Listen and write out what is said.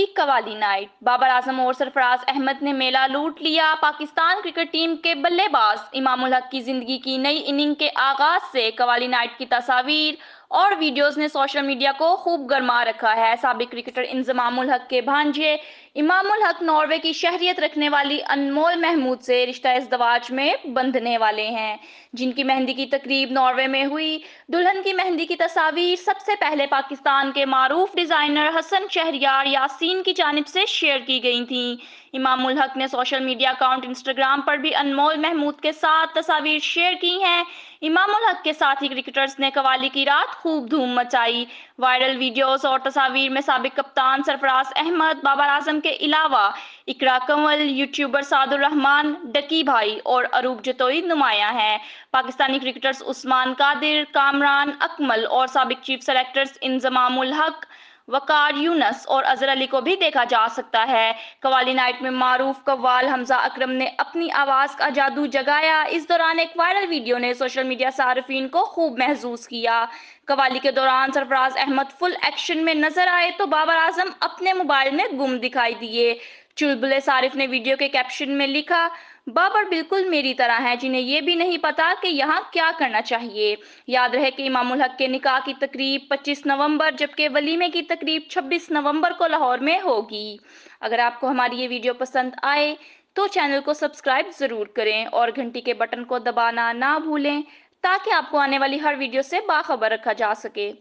हुई कवाली नाइट। बाबर आजम और सरफराज अहमद ने मेला लूट लिया। पाकिस्तान क्रिकेट टीम के बल्लेबाज इमामुल हक की जिंदगी की नई इनिंग के आगाज से कवाली नाइट की तस्वीर और वीडियोस ने सोशल मीडिया को खूब गरमा रखा है। साबिक क्रिकेटर इंजमामुल हक के भांजे इमामुल हक नॉर्वे की शहरियत रखने वाली अनमोल महमूद से रिश्ता इज़्दवाज में बंधने वाले हैं, जिनकी मेहंदी की तकरीब नॉर्वे में हुई। दुल्हन की मेहंदी की तस्वीर सबसे पहले पाकिस्तान के मारूफ डिजाइनर हसन शहरियार यासीन की जानिब से शेयर की गई थी। इमामुल हक ने सोशल मीडिया अकाउंट इंस्टाग्राम पर भी अनमोल महमूद के साथ तस्वीर शेयर की हैं। इमामुल हक के साथ ही क्रिकेटर्स ने कवाली की रात खूब धूम मचाई। वायरल वीडियोस और तस्वीर में साबिक कप्तान सरफराज अहमद, बाबर आजम के अलावा इकरा कंवल, यूट्यूबर सादुर रहमान, डकी भाई और अरूब जतोई नुमाया हैं। पाकिस्तानी क्रिकेटर्स उस्मान कादिर, कामरान अकमल और साबिक चीफ सेलेक्टर्स इंजमामुल हक, वकार यूनस और अजहर अली को भी देखा जा सकता है। कवाली नाइट में मारूफ कव्वाल हमजा अकरम ने अपनी आवाज का जादू जगाया। इस दौरान एक वायरल वीडियो ने सोशल मीडिया सार्फिन को खूब महसूस किया। कवाली के दौरान सरफराज अहमद फुल एक्शन में नजर आए तो बाबर आजम अपने मोबाइल में गुम दिखाई दिए। चुलबुले सारिफ ने वीडियो के कैप्शन में लिखा, बाबर बिल्कुल मेरी तरह हैं, जिन्हें ये भी नहीं पता कि यहाँ क्या करना चाहिए। याद रहे कि इमामुल हक के निकाह की तकरीब 25 नवंबर जबकि वलीमे की तकरीब 26 नवंबर को लाहौर में होगी। अगर आपको हमारी ये वीडियो पसंद आए तो चैनल को सब्सक्राइब जरूर करें और घंटी के बटन को दबाना ना भूलें, ताकि आपको आने वाली हर वीडियो से बाखबर रखा जा सके।